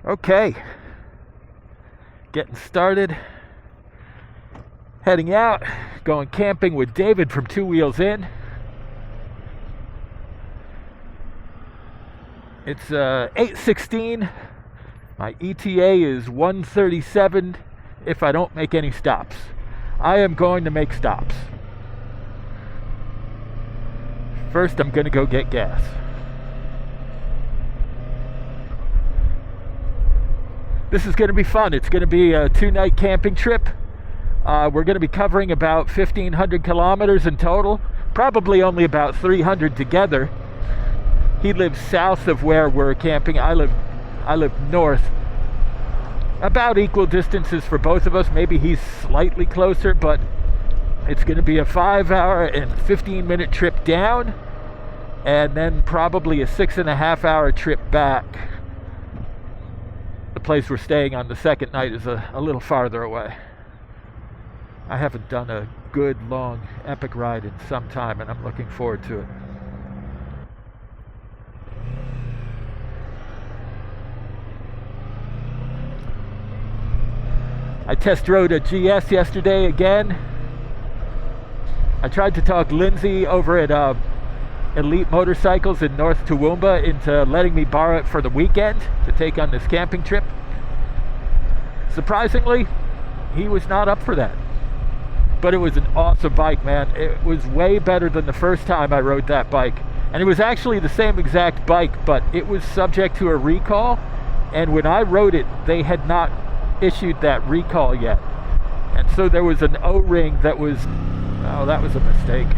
Okay, getting started, heading out, going camping with David from Two Wheels In. It's 8:16. My ETA is 1:37 if I don't make any stops. I am going to make stops. First, I'm going to go get gas. This is going to be fun. It's going to be a 2-night camping trip. We're going to be covering about 1,500 kilometers in total, probably only about 300 together. He lives south of where we're camping. I live north. About equal distances for both of us. Maybe he's slightly closer, but it's going to be a 5-hour and 15-minute trip down, and then probably a 6.5-hour trip back. The place we're staying on the second night is a little farther away. I haven't done a good, long, epic ride in some time, and I'm looking forward to it. I test rode a GS yesterday again. I tried to talk Lindsay over at Elite Motorcycles in North Toowoomba into letting me borrow it for the weekend to take on this camping trip. Surprisingly, he was not up for that. But it was an awesome bike, man. It was way better than the first time I rode that bike. And it was actually the same exact bike, but it was subject to a recall. And when I rode it, they had not issued that recall yet. And so there was an O-ring that was, oh, that was a mistake.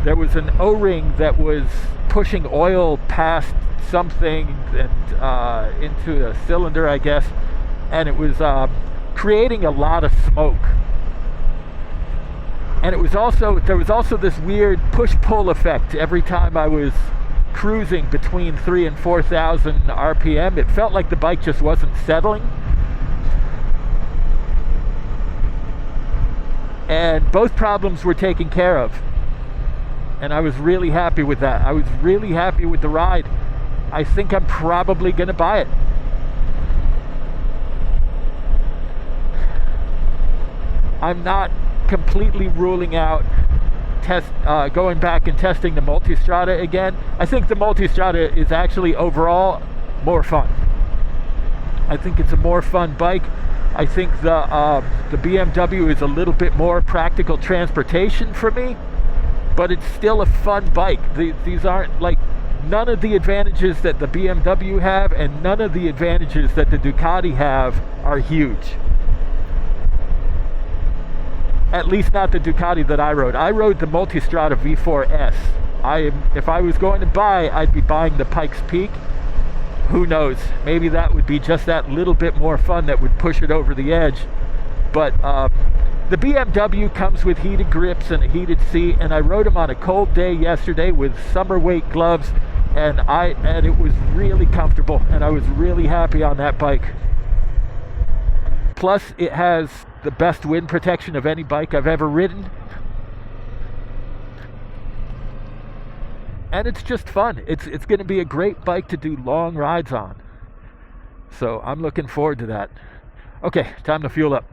There was an O-ring that was pushing oil past something and into a cylinder, I guess, and it was creating a lot of smoke. And it was also, there was also this weird push-pull effect every time I was cruising between 3,000 and 4,000 RPM. It felt like the bike just wasn't settling. And both problems were taken care of. And I was really happy with that. I was really happy with the ride. I think I'm probably going to buy it. I'm not completely ruling out going back and testing the Multistrada again. I think the Multistrada is actually overall more fun. I think it's a more fun bike. I think the BMW is a little bit more practical transportation for me, but it's still a fun bike. These aren't like, none of the advantages that the BMW have and none of the advantages that the Ducati have are huge. At least not the Ducati that I rode. I rode the Multistrada V4S. If I was going to buy, I'd be buying the Pikes Peak. Who knows? Maybe that would be just that little bit more fun that would push it over the edge. But the BMW comes with heated grips and a heated seat, and I rode them on a cold day yesterday with summer weight gloves, and it was really comfortable, and I was really happy on that bike. Plus, it has the best wind protection of any bike I've ever ridden. And it's just fun. It's going to be a great bike to do long rides on. So I'm looking forward to that. Okay, time to fuel up.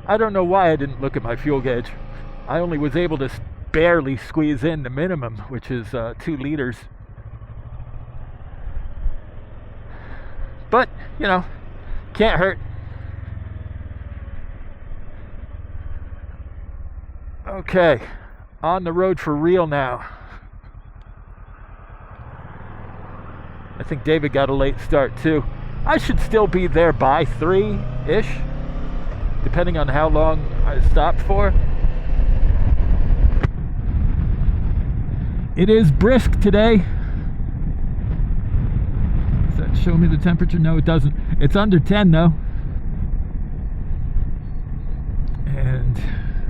I don't know why I didn't look at my fuel gauge. I only was able to barely squeeze in the minimum, which is 2 liters. But, you know, can't hurt. Okay, on the road for real now. I think David got a late start too. I should still be there by 3-ish. Depending on how long I stopped for. It is brisk today. It's a show me the temperature? No, it doesn't. It's under 10 though. And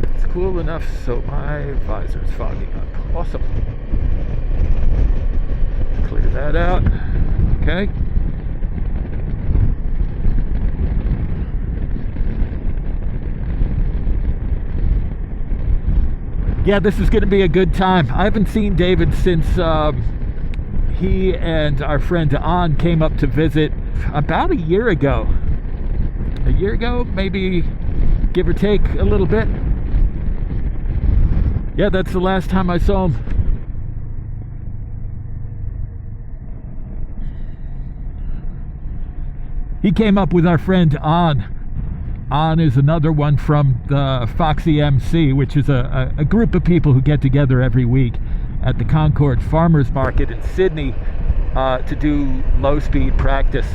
it's cool enough so my visor's fogging up. Awesome. Clear that out. Okay. Yeah, this is going to be a good time. I haven't seen David since he and our friend An came up to visit about a year ago. A year ago, maybe, give or take a little bit. Yeah, that's the last time I saw him. He came up with our friend An. An is another one from the Foxy MC, which is a group of people who get together every week at the Concord Farmers Market in Sydney to do low-speed practice.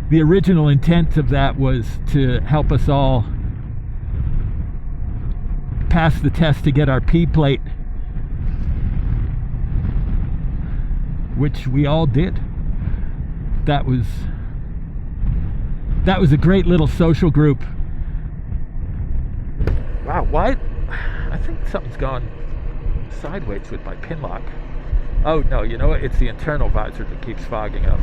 The original intent of that was to help us all pass the test to get our P plate, which we all did. That was a great little social group. Wow, why? I think something's gone sideways with my pin lock. Oh no, you know what? It's the internal visor that keeps fogging up.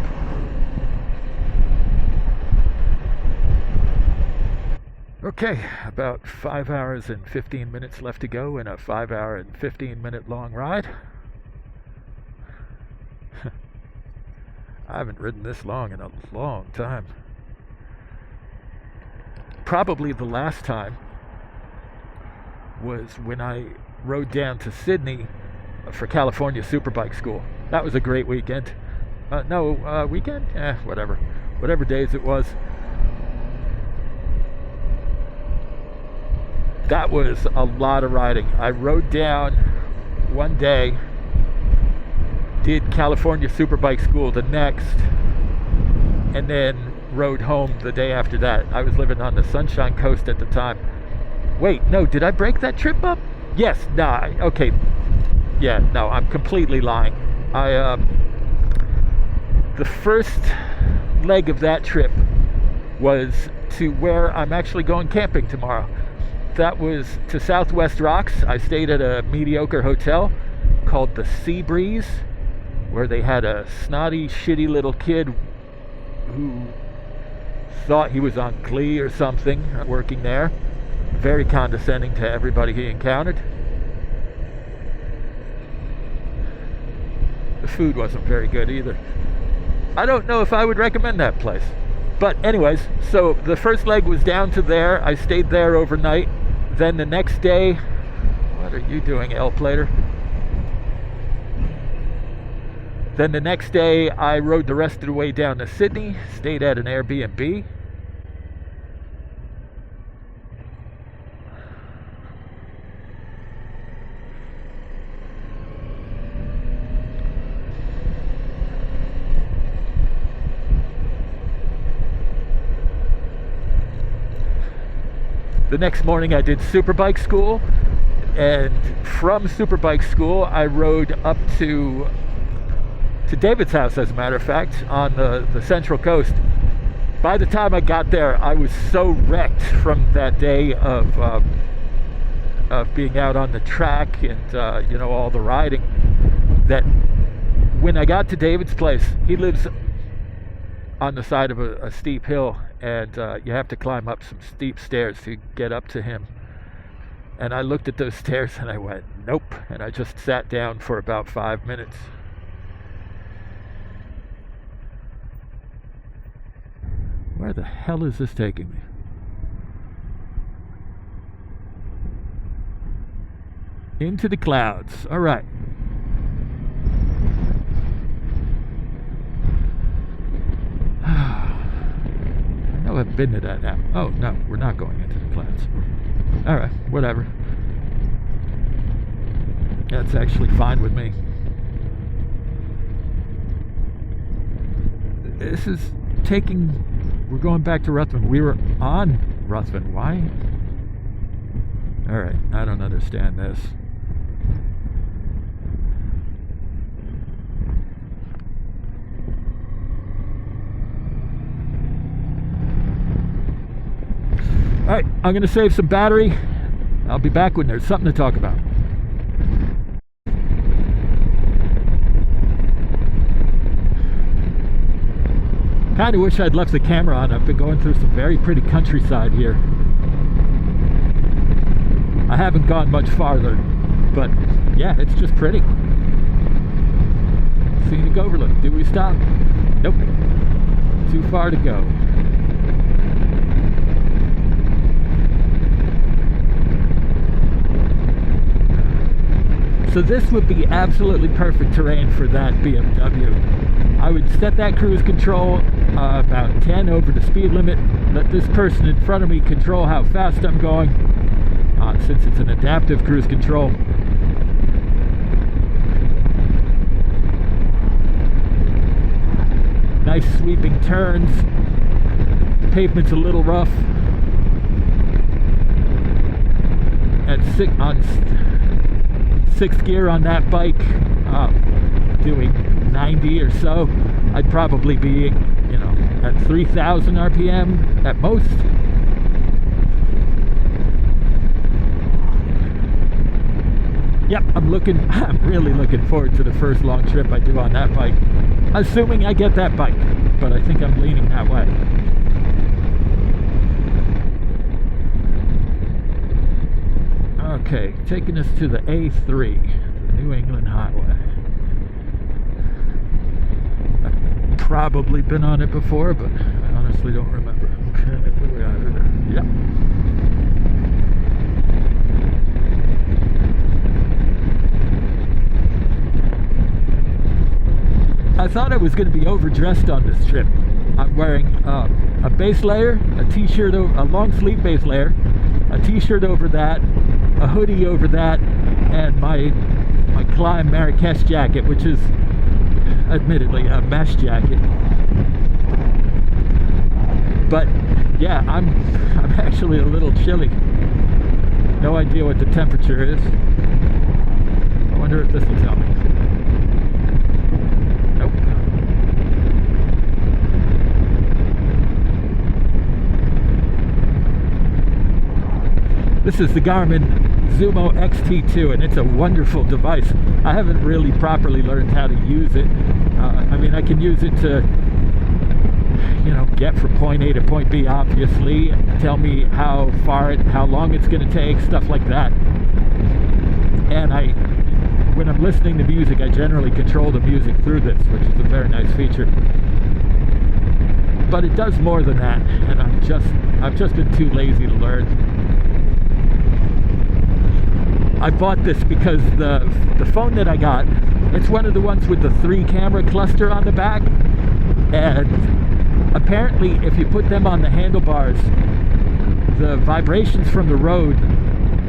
Okay, about 5 hours and 15 minutes left to go in a 5 hour and 15 minute long ride. I haven't ridden this long in a long time. Probably the last time was when I rode down to Sydney for California Superbike School. That was a great weekend. Weekend? Whatever. Whatever days it was. That was a lot of riding. I rode down one day, did California Superbike School the next, and then rode home the day after that. I was living on the Sunshine Coast at the time. Wait, no, did I break that trip up? Yes, okay. Yeah, no, I'm completely lying. The first leg of that trip was to where I'm actually going camping tomorrow. That was to Southwest Rocks. I stayed at a mediocre hotel called the Sea Breeze, where they had a snotty, shitty little kid who thought he was on Glee or something working there. Very condescending to everybody he encountered. The food wasn't very good either. I don't know if I would recommend that place. But anyways, so the first leg was down to there. I stayed there overnight. Then the next day, what are you doing, L-Plater? Then the next day, I rode the rest of the way down to Sydney, stayed at an Airbnb. The next morning I did Superbike School, and from Superbike School I rode up to David's house, as a matter of fact, on the Central Coast. By the time I got there, I was so wrecked from that day of being out on the track and all the riding, that when I got to David's place, he lives on the side of a steep hill, and you have to climb up some steep stairs to get up to him. And I looked at those stairs and I went, nope, and I just sat down for about 5 minutes. Where the hell is this taking me? Into the clouds. All right. I know I've been to that now. Oh, no, we're not going into the clouds. All right, whatever. That's actually fine with me. This is taking... We're going back to Ruthven. We were on Ruthven. Why? All right, I don't understand this. Alright, I'm going to save some battery. I'll be back when there's something to talk about. Kind of wish I'd left the camera on. I've been going through some very pretty countryside here. I haven't gone much farther, but yeah, it's just pretty. Scenic overlook. Do we stop? Nope. Too far to go. So this would be absolutely perfect terrain for that BMW. I would set that cruise control about 10 over the speed limit. Let this person in front of me control how fast I'm going, since it's an adaptive cruise control. Nice sweeping turns. The pavement's a little rough. At sixth gear on that bike, doing 90 or so, I'd probably be, you know, at 3,000 RPM at most. Yep, I'm really looking forward to the first long trip I do on that bike. Assuming I get that bike, but I think I'm leaning that way. Okay, taking us to the A3, the New England Highway. I've probably been on it before, but I honestly don't remember. Okay, where we are. Yep. I thought I was going to be overdressed on this trip. I'm wearing a base layer, a t-shirt, a long sleeve base layer, a t-shirt over that, a hoodie over that, and my Climb Marrakesh jacket, which is admittedly a mesh jacket. But yeah, I'm actually a little chilly. No idea what the temperature is. I wonder if this will tell me. Nope. This is the Garmin Zumo XT2, and it's a wonderful device. I haven't really properly learned how to use it. I mean, I can use it to, you know, get from point A to point B, obviously, tell me how long it's going to take, stuff like that. And when I'm listening to music, I generally control the music through this, which is a very nice feature. But it does more than that, and I've just been too lazy to learn. I bought this because the phone that I got, it's one of the ones with the 3-camera cluster on the back, and apparently if you put them on the handlebars, the vibrations from the road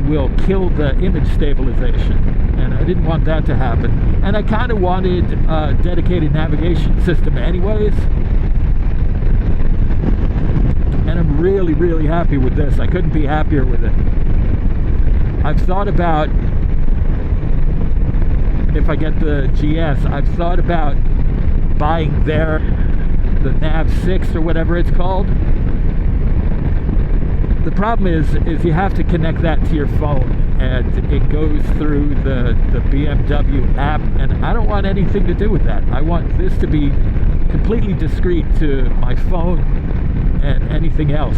will kill the image stabilization, and I didn't want that to happen. And I kind of wanted a dedicated navigation system anyways, and I'm really, really happy with this. I couldn't be happier with it. I've thought about, if I get the GS, I've thought about buying the Nav 6 or whatever it's called. The problem is you have to connect that to your phone, and it goes through the BMW app, and I don't want anything to do with that. I want this to be completely discreet to my phone and anything else.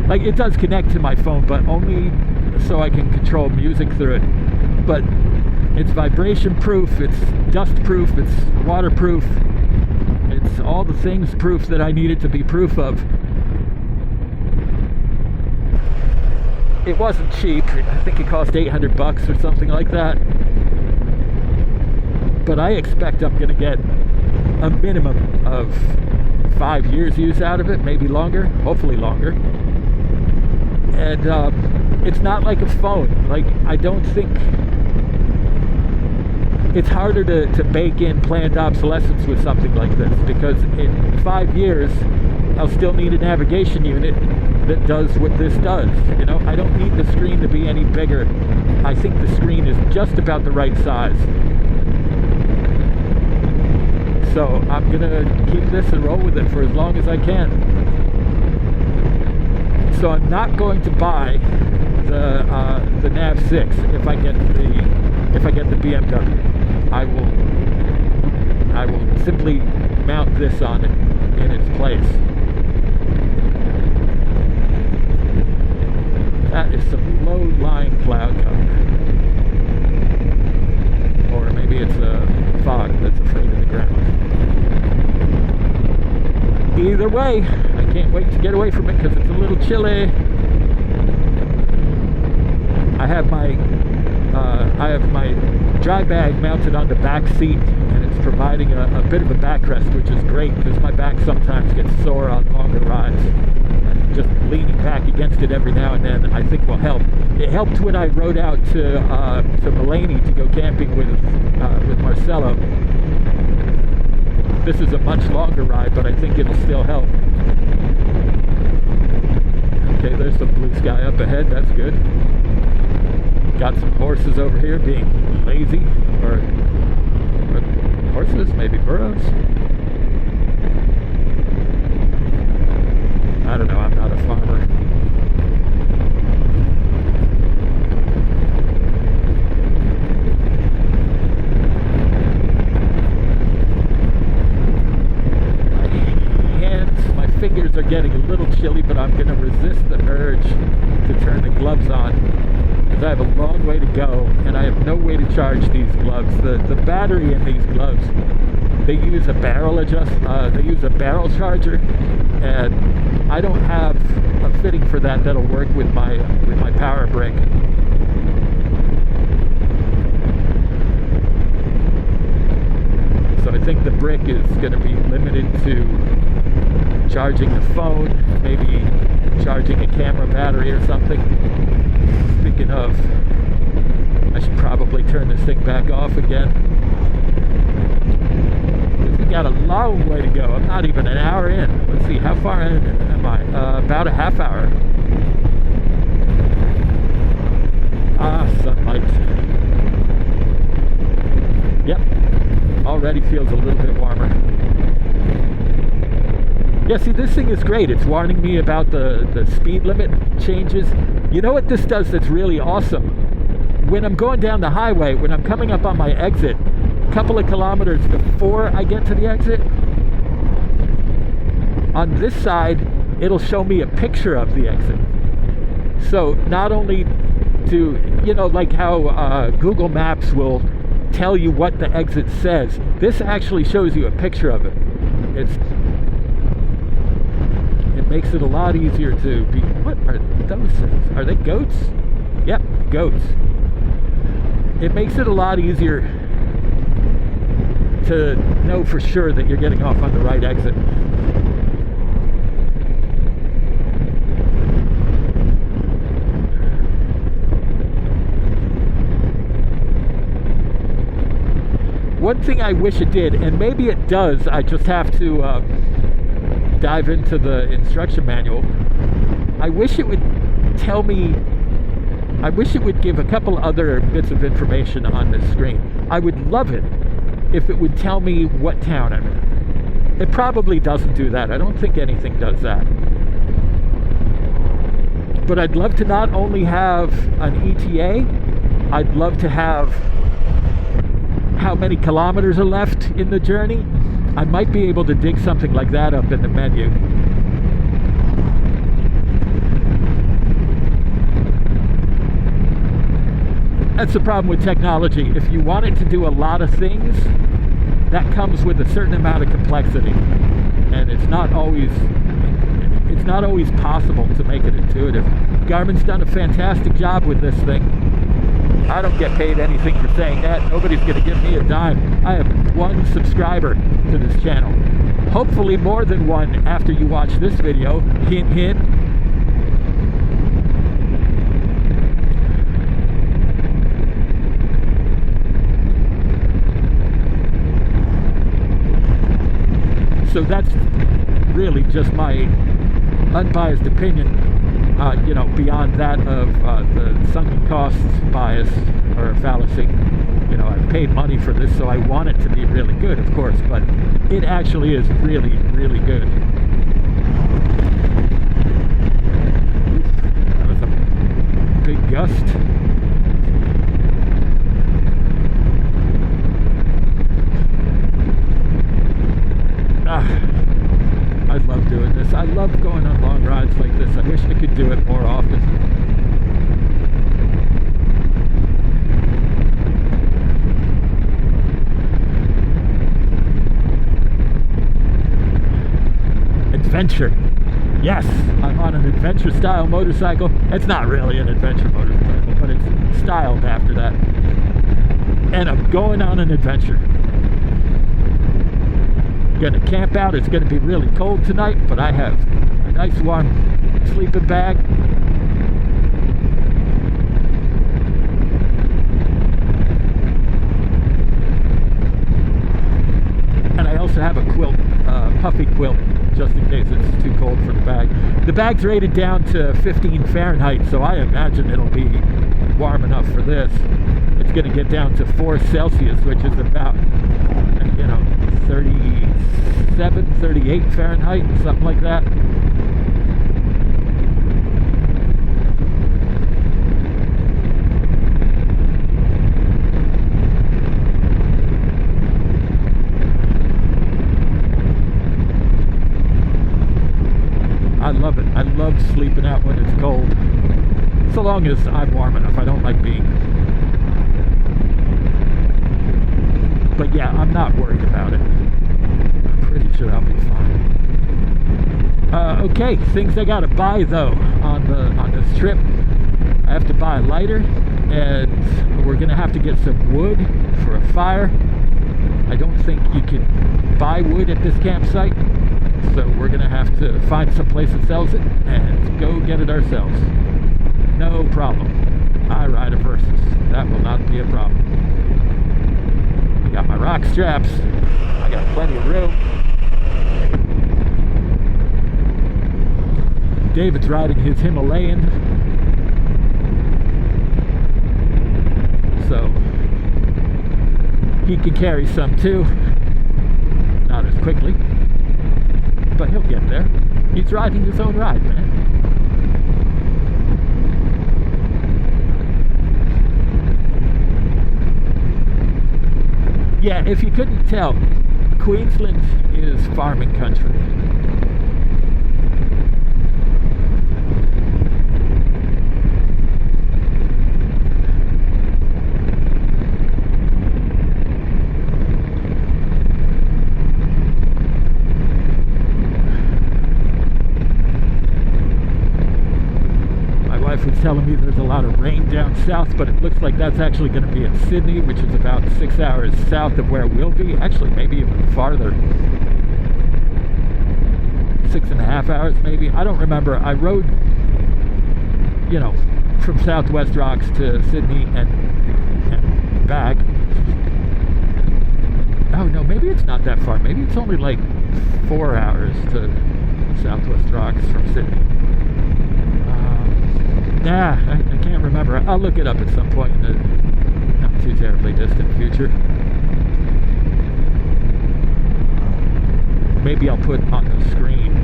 Like, it does connect to my phone, but only so I can control music through it. But it's vibration proof, it's dust proof, it's waterproof, it's all the things proof that I need it to be proof of. It wasn't cheap. I think it cost $800 or something like that. But I expect I'm going to get a minimum of 5 years use out of it, maybe longer, hopefully longer. And it's not like a phone. Like, I don't think it's harder to bake in planned obsolescence with something like this, because in 5 years I'll still need a navigation unit that does what this does. You know, I don't need the screen to be any bigger. I think the screen is just about the right size. So I'm gonna keep this and roll with it for as long as I can. So I'm not going to buy the Nav 6 if I get the BMW. I will simply mount this on it in its place. That is some low-lying cloud cover. Or maybe it's a fog that's afraid of the ground. Either way, I can't wait to get away from it because it's a little chilly. I have my dry bag mounted on the back seat, and it's providing a bit of a backrest, which is great because my back sometimes gets sore on longer rides. And just leaning back against it every now and then, I think, will help. It helped when I rode out to Mulaney to go camping with Marcelo. This is a much longer ride, but I think it'll still help. Okay, there's some blue sky up ahead. That's good. Got some horses over here being lazy, or horses, maybe burros. I don't know, I'm not a farmer. My fingers are getting a little chilly, but I'm going to resist the urge to turn the gloves on because I have a long way to go and I have no way to charge these gloves. The battery in these gloves, they use a barrel they use a barrel charger, and I don't have a fitting for that that'll work with my power brick. So I think the brick is going to be limited to charging the phone, maybe charging a camera battery or something. Speaking of, I should probably turn this thing back off again. We got a long way to go. I'm not even an hour in. Let's see, how far in am I? About a half hour. Sunlight. Yep, already feels a little bit warmer. Yeah, see, this thing is great. It's warning me about the speed limit changes. You know what this does that's really awesome? When I'm going down the highway, when I'm coming up on my exit, a couple of kilometers before I get to the exit, on this side, it'll show me a picture of the exit. So not only to, you know, like how Google Maps will tell you what the exit says, this actually shows you a picture of it. It makes it a lot easier to be... What are those things? Are they goats? Yep, goats. It makes it a lot easier to know for sure that you're getting off on the right exit. One thing I wish it did, and maybe it does, I just have to dive into the instruction manual. I wish it would tell me, I wish it would give a couple other bits of information on this screen. I would love it if it would tell me what town I'm in. It probably doesn't do that. I don't think anything does that. But I'd love to not only have an ETA, I'd love to have how many kilometers are left in the journey. I might be able to dig something like that up in the menu. That's the problem with technology. If you want it to do a lot of things, that comes with a certain amount of complexity, and it's not always possible to make it intuitive. Garmin's done a fantastic job with this thing. I don't get paid anything for saying that. Nobody's going to give me a dime. I have one subscriber to this channel. Hopefully more than one after you watch this video. Hint, hint. So that's really just my unbiased opinion. You know, beyond that of the sunken costs bias or fallacy. You know, I've paid money for this, so I want it to be really good, of course, but it actually is really, really good. August. I love doing this. I love going on long rides like this. I wish I could do it more often. Adventure. Yes, I'm on an adventure style motorcycle. It's not really an adventure motorcycle, but it's styled after that. And I'm going on an adventure. Gonna camp out. It's gonna be really cold tonight, but I have a nice warm sleeping bag. And I also have a quilt, puffy quilt, just in case it's too cold for the bag. The bag's rated down to 15 Fahrenheit, so I imagine it'll be warm enough for this. It's gonna get down to 4 Celsius, which is about, 37, 38 Fahrenheit, something like that. I love it. I love sleeping out when it's cold. So long as I'm warm enough. I don't like being... But yeah, I'm not worried about it. I'm pretty sure I'll be fine. Okay, things I gotta buy though on this trip. I have to buy a lighter, and we're gonna have to get some wood for a fire. I don't think you can buy wood at this campsite, so we're gonna have to find some place that sells it and go get it ourselves. No problem. I ride a Versus. That will not be a problem. Got my rock straps. I got plenty of room. David's riding his Himalayan, so he can carry some too. Not as quickly, but he'll get there. He's riding his own ride, man. Yeah, if you couldn't tell, Queensland is farming country. Was telling me there's a lot of rain down south, but it looks like that's actually going to be in Sydney, which is about 6 hours south of where we'll be. Actually, maybe even farther. 6.5 hours, maybe. I don't remember. I rode, from Southwest Rocks to Sydney and back. Oh, no, maybe it's not that far. Maybe it's only like 4 hours to Southwest Rocks from Sydney. Nah, I can't remember. I'll look it up at some point in the not too terribly distant future. Maybe I'll put on the screen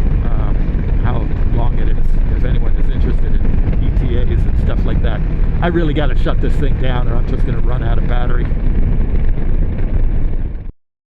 how long it is, if anyone is interested in ETAs and stuff like that. I really got to shut this thing down or I'm just going to run out of battery.